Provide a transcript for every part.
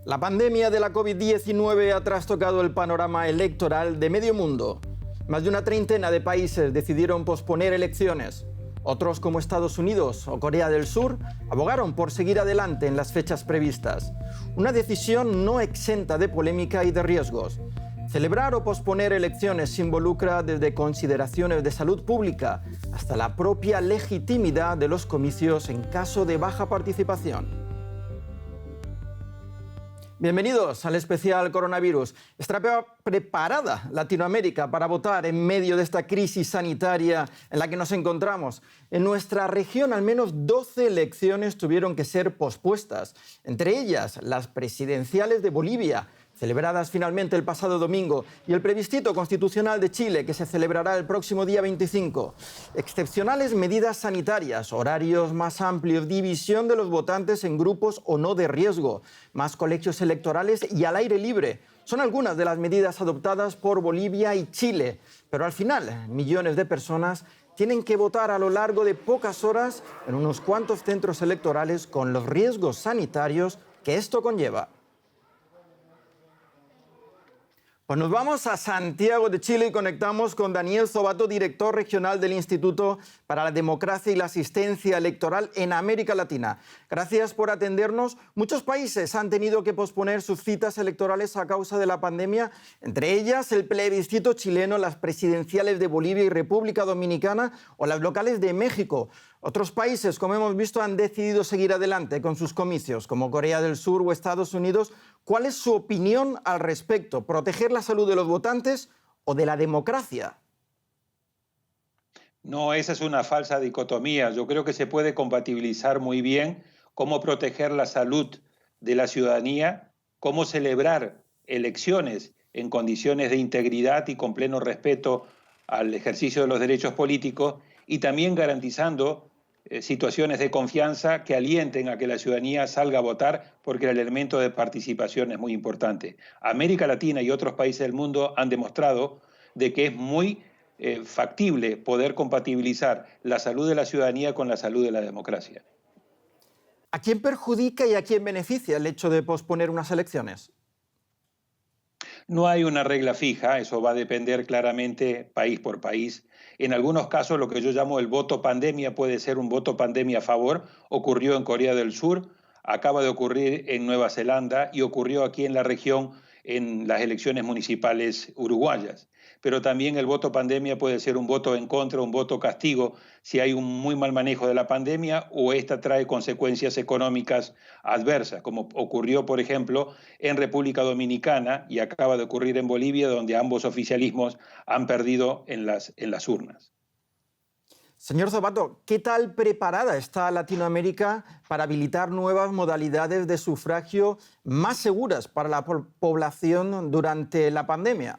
La pandemia de la COVID-19 ha trastocado el panorama electoral de medio mundo. Más de una treintena de países decidieron posponer elecciones. Otros, como Estados Unidos o Corea del Sur, abogaron por seguir adelante en las fechas previstas. Una decisión no exenta de polémica y de riesgos. Celebrar o posponer elecciones involucra desde consideraciones de salud pública hasta la propia legitimidad de los comicios en caso de baja participación. Bienvenidos al especial coronavirus. ¿Está preparada Latinoamérica para votar en medio de esta crisis sanitaria en la que nos encontramos? En nuestra región, al menos 12 elecciones tuvieron que ser pospuestas, entre ellas las presidenciales de Bolivia, celebradas finalmente el pasado domingo, y el plebiscito constitucional de Chile, que se celebrará el próximo día 25. Excepcionales medidas sanitarias, horarios más amplios, división de los votantes en grupos o no de riesgo, más colegios electorales y al aire libre. Son algunas de las medidas adoptadas por Bolivia y Chile, pero al final millones de personas tienen que votar a lo largo de pocas horas en unos cuantos centros electorales con los riesgos sanitarios que esto conlleva. Pues nos vamos a Santiago de Chile y conectamos con Daniel Zobato, director regional del Instituto para la Democracia y la Asistencia Electoral en América Latina. Gracias por atendernos. Muchos países han tenido que posponer sus citas electorales a causa de la pandemia, entre ellas el plebiscito chileno, las presidenciales de Bolivia y República Dominicana o las locales de México. Otros países, como hemos visto, han decidido seguir adelante con sus comicios, como Corea del Sur o Estados Unidos. ¿Cuál es su opinión al respecto? ¿Proteger la salud de los votantes o de la democracia? No, esa es una falsa dicotomía. Yo creo que se puede compatibilizar muy bien cómo proteger la salud de la ciudadanía, cómo celebrar elecciones en condiciones de integridad y con pleno respeto al ejercicio de los derechos políticos y también garantizando situaciones de confianza que alienten a que la ciudadanía salga a votar, porque el elemento de participación es muy importante. América Latina y otros países del mundo han demostrado de que es muy factible poder compatibilizar la salud de la ciudadanía con la salud de la democracia. ¿A quién perjudica y a quién beneficia el hecho de posponer unas elecciones? No hay una regla fija, eso va a depender claramente país por país. En algunos casos, lo que yo llamo el voto pandemia puede ser un voto pandemia a favor. Ocurrió en Corea del Sur, acaba de ocurrir en Nueva Zelanda y ocurrió aquí en la región en las elecciones municipales uruguayas. Pero también el voto pandemia puede ser un voto en contra, un voto castigo, si hay un muy mal manejo de la pandemia o esta trae consecuencias económicas adversas, como ocurrió, por ejemplo, en República Dominicana y acaba de ocurrir en Bolivia, donde ambos oficialismos han perdido en las urnas. Señor Zobato, ¿qué tal preparada está Latinoamérica para habilitar nuevas modalidades de sufragio más seguras para la población durante la pandemia?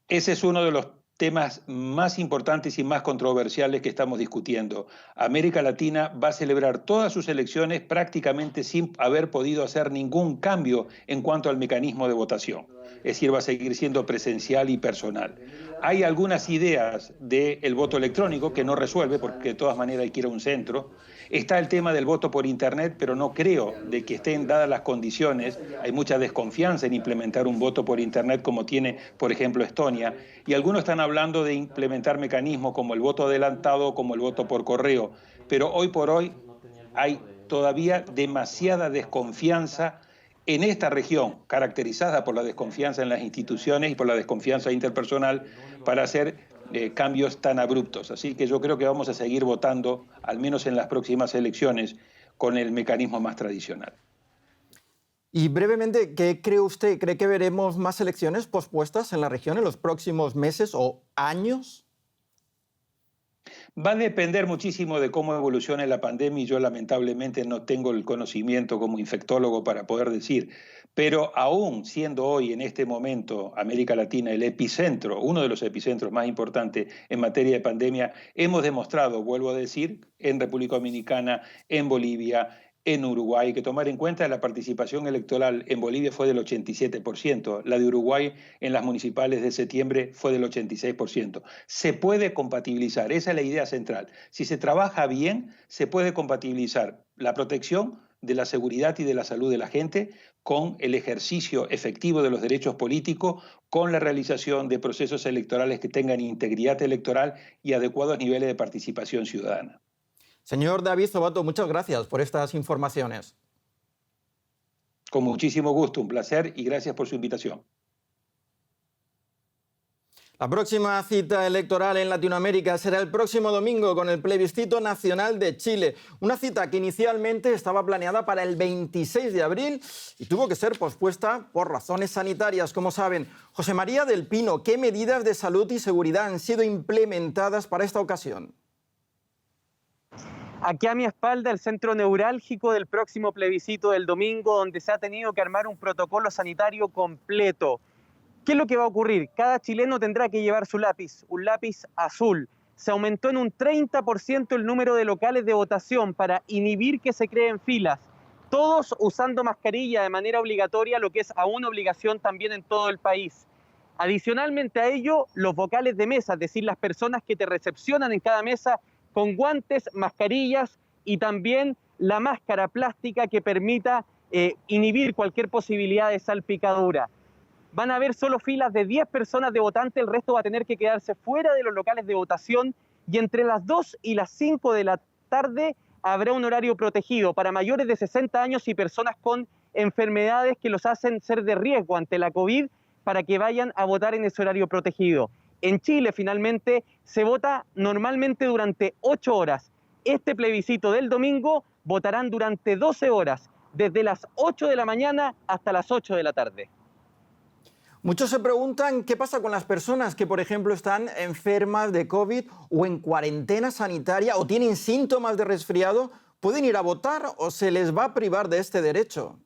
Ese es uno de los temas más importantes y más controversiales que estamos discutiendo. América Latina va a celebrar todas sus elecciones prácticamente sin haber podido hacer ningún cambio en cuanto al mecanismo de votación. Es decir, va a seguir siendo presencial y personal. Hay algunas ideas del voto electrónico que no resuelve, porque de todas maneras hay que ir a un centro. Está el tema del voto por Internet, pero no creo de que estén dadas las condiciones. Hay mucha desconfianza en implementar un voto por Internet como tiene, por ejemplo, Estonia. Y algunos están hablando de implementar mecanismos como el voto adelantado, como el voto por correo. Pero hoy por hoy hay todavía demasiada desconfianza en esta región, caracterizada por la desconfianza en las instituciones y por la desconfianza interpersonal, para hacer cambios tan abruptos. Así que yo creo que vamos a seguir votando, al menos en las próximas elecciones, con el mecanismo más tradicional. Y brevemente, ¿qué cree usted? ¿Cree que veremos más elecciones pospuestas en la región en los próximos meses o años? Va a depender muchísimo de cómo evolucione la pandemia y yo lamentablemente no tengo el conocimiento como infectólogo para poder decir, pero aún siendo hoy en este momento América Latina el epicentro, uno de los epicentros más importantes en materia de pandemia, hemos demostrado, vuelvo a decir, en República Dominicana, en Bolivia, en Uruguay, que tomar en cuenta la participación electoral en Bolivia fue del 87%, la de Uruguay en las municipales de septiembre fue del 86%. Se puede compatibilizar, esa es la idea central. Si se trabaja bien, se puede compatibilizar la protección de la seguridad y de la salud de la gente, con el ejercicio efectivo de los derechos políticos, con la realización de procesos electorales que tengan integridad electoral y adecuados niveles de participación ciudadana. Señor David Zobato, muchas gracias por estas informaciones. Con muchísimo gusto, un placer y gracias por su invitación. La próxima cita electoral en Latinoamérica será el próximo domingo con el plebiscito nacional de Chile. Una cita que inicialmente estaba planeada para el 26 de abril y tuvo que ser pospuesta por razones sanitarias, como saben. José María del Pino, ¿qué medidas de salud y seguridad han sido implementadas para esta ocasión? Aquí a mi espalda el centro neurálgico del próximo plebiscito del domingo, donde se ha tenido que armar un protocolo sanitario completo. ¿Qué es lo que va a ocurrir? Cada chileno tendrá que llevar su lápiz, un lápiz azul. Se aumentó en un 30% el número de locales de votación para inhibir que se creen filas. Todos usando mascarilla de manera obligatoria, lo que es aún obligación también en todo el país. Adicionalmente a ello, los vocales de mesa, es decir, las personas que te recepcionan en cada mesa, con guantes, mascarillas y también la máscara plástica que permita inhibir cualquier posibilidad de salpicadura. Van a haber solo filas de 10 personas de votantes, el resto va a tener que quedarse fuera de los locales de votación y entre las 2 y las 5 de la tarde habrá un horario protegido para mayores de 60 años y personas con enfermedades que los hacen ser de riesgo ante la COVID para que vayan a votar en ese horario protegido. En Chile, finalmente, se vota normalmente durante 8 horas. Este plebiscito del domingo votarán durante 12 horas, desde las 8 de la mañana hasta las 8 de la tarde. Muchos se preguntan qué pasa con las personas que, por ejemplo, están enfermas de COVID o en cuarentena sanitaria o tienen síntomas de resfriado. ¿Pueden ir a votar o se les va a privar de este derecho?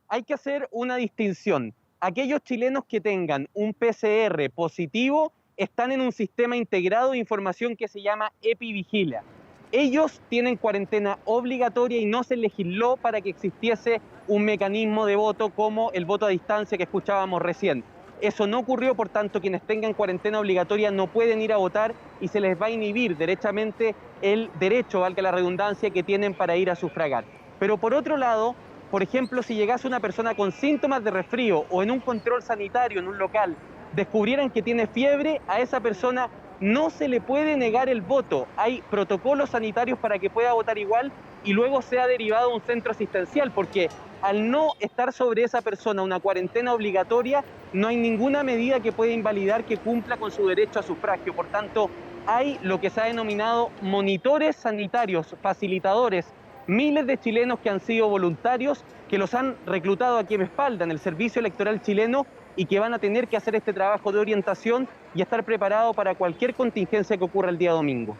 Hay que hacer una distinción. Aquellos chilenos que tengan un PCR positivo están en un sistema integrado de información que se llama EpiVigilia. Ellos tienen cuarentena obligatoria y no se legisló para que existiese un mecanismo de voto como el voto a distancia que escuchábamos recién. Eso no ocurrió, por tanto, quienes tengan cuarentena obligatoria no pueden ir a votar y se les va a inhibir derechamente el derecho, valga la redundancia, que tienen para ir a sufragar. Pero por otro lado, por ejemplo, si llegase una persona con síntomas de resfrío o en un control sanitario en un local, descubrieran que tiene fiebre, a esa persona no se le puede negar el voto. Hay protocolos sanitarios para que pueda votar igual y luego sea derivado a un centro asistencial, porque al no estar sobre esa persona una cuarentena obligatoria, no hay ninguna medida que pueda invalidar que cumpla con su derecho a sufragio. Por tanto, hay lo que se ha denominado monitores sanitarios, facilitadores, miles de chilenos que han sido voluntarios, que los han reclutado aquí a mi espalda en el Servicio Electoral Chileno y que van a tener que hacer este trabajo de orientación y estar preparados para cualquier contingencia que ocurra el día domingo.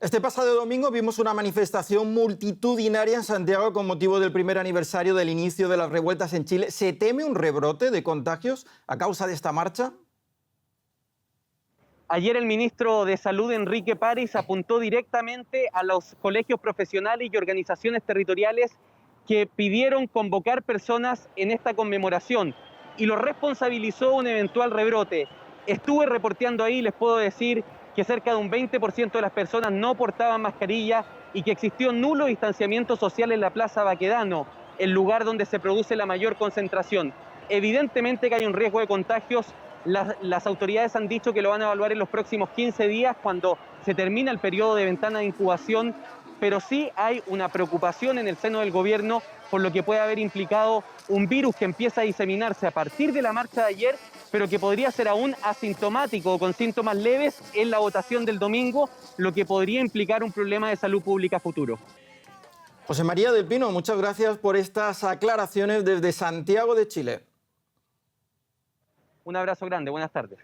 Este pasado domingo vimos una manifestación multitudinaria en Santiago con motivo del primer aniversario del inicio de las revueltas en Chile. ¿Se teme un rebrote de contagios a causa de esta marcha? Ayer el ministro de Salud, Enrique París, apuntó directamente a los colegios profesionales y organizaciones territoriales que pidieron convocar personas en esta conmemoración y lo responsabilizó un eventual rebrote. Estuve reporteando ahí, les puedo decir que cerca de un 20% de las personas no portaban mascarilla y que existió nulo distanciamiento social en la Plaza Baquedano, el lugar donde se produce la mayor concentración. Evidentemente que hay un riesgo de contagios. Las autoridades han dicho que lo van a evaluar en los próximos 15 días cuando se termina el periodo de ventana de incubación, pero sí hay una preocupación en el seno del gobierno por lo que puede haber implicado un virus que empieza a diseminarse a partir de la marcha de ayer, pero que podría ser aún asintomático o con síntomas leves en la votación del domingo, lo que podría implicar un problema de salud pública futuro. José María del Pino, muchas gracias por estas aclaraciones desde Santiago de Chile. Un abrazo grande, buenas tardes.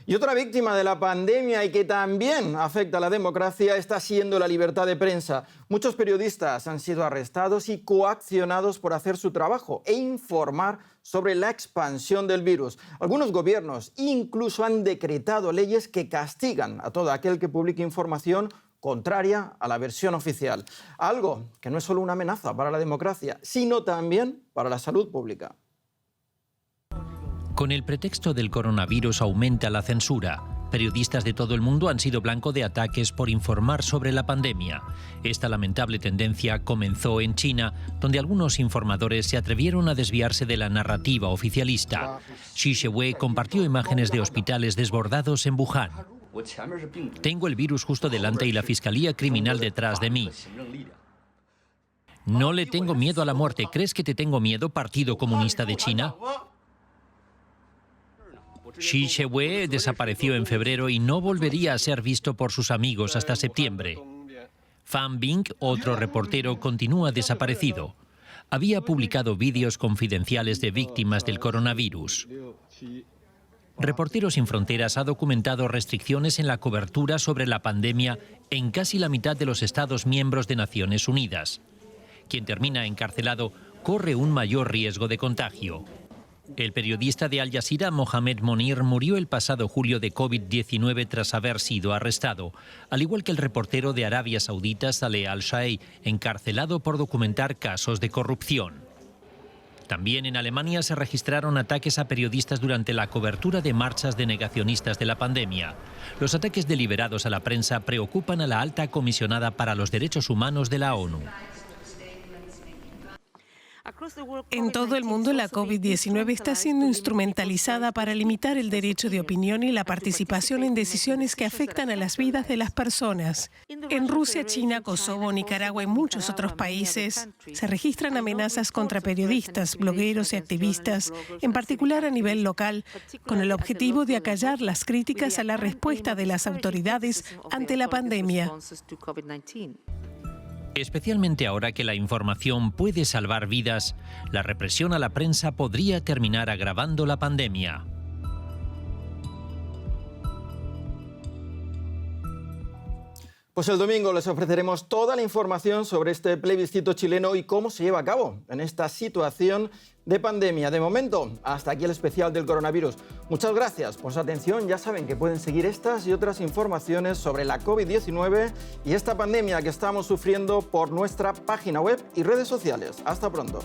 Y otra víctima de la pandemia y que también afecta a la democracia está siendo la libertad de prensa. Muchos periodistas han sido arrestados y coaccionados por hacer su trabajo e informar sobre la expansión del virus. Algunos gobiernos incluso han decretado leyes que castigan a todo aquel que publique información contraria a la versión oficial. Algo que no es solo una amenaza para la democracia, sino también para la salud pública. Con el pretexto del coronavirus aumenta la censura. Periodistas de todo el mundo han sido blanco de ataques por informar sobre la pandemia. Esta lamentable tendencia comenzó en China, donde algunos informadores se atrevieron a desviarse de la narrativa oficialista. Xi Shewei compartió imágenes de hospitales desbordados en Wuhan. Tengo el virus justo delante y la fiscalía criminal detrás de mí. No le tengo miedo a la muerte. ¿Crees que te tengo miedo, Partido Comunista de China? Xi Shewei desapareció en febrero y no volvería a ser visto por sus amigos hasta septiembre. Fan Bing, otro reportero, continúa desaparecido. Había publicado vídeos confidenciales de víctimas del coronavirus. Reporteros Sin Fronteras ha documentado restricciones en la cobertura sobre la pandemia en casi la mitad de los Estados miembros de Naciones Unidas. Quien termina encarcelado corre un mayor riesgo de contagio. El periodista de Al Jazeera, Mohamed Monir, murió el pasado julio de COVID-19 tras haber sido arrestado, al igual que el reportero de Arabia Saudita, Saleh Al-Shai, encarcelado por documentar casos de corrupción. También en Alemania se registraron ataques a periodistas durante la cobertura de marchas de negacionistas de la pandemia. Los ataques deliberados a la prensa preocupan a la alta comisionada para los derechos humanos de la ONU. En todo el mundo, la COVID-19 está siendo instrumentalizada para limitar el derecho de opinión y la participación en decisiones que afectan a las vidas de las personas. En Rusia, China, Kosovo, Nicaragua y muchos otros países se registran amenazas contra periodistas, blogueros y activistas, en particular a nivel local, con el objetivo de acallar las críticas a la respuesta de las autoridades ante la pandemia. Especialmente ahora que la información puede salvar vidas, la represión a la prensa podría terminar agravando la pandemia. Pues el domingo les ofreceremos toda la información sobre este plebiscito chileno y cómo se lleva a cabo en esta situación de pandemia. De momento, hasta aquí el especial del coronavirus. Muchas gracias por su atención. Ya saben que pueden seguir estas y otras informaciones sobre la COVID-19 y esta pandemia que estamos sufriendo por nuestra página web y redes sociales. Hasta pronto.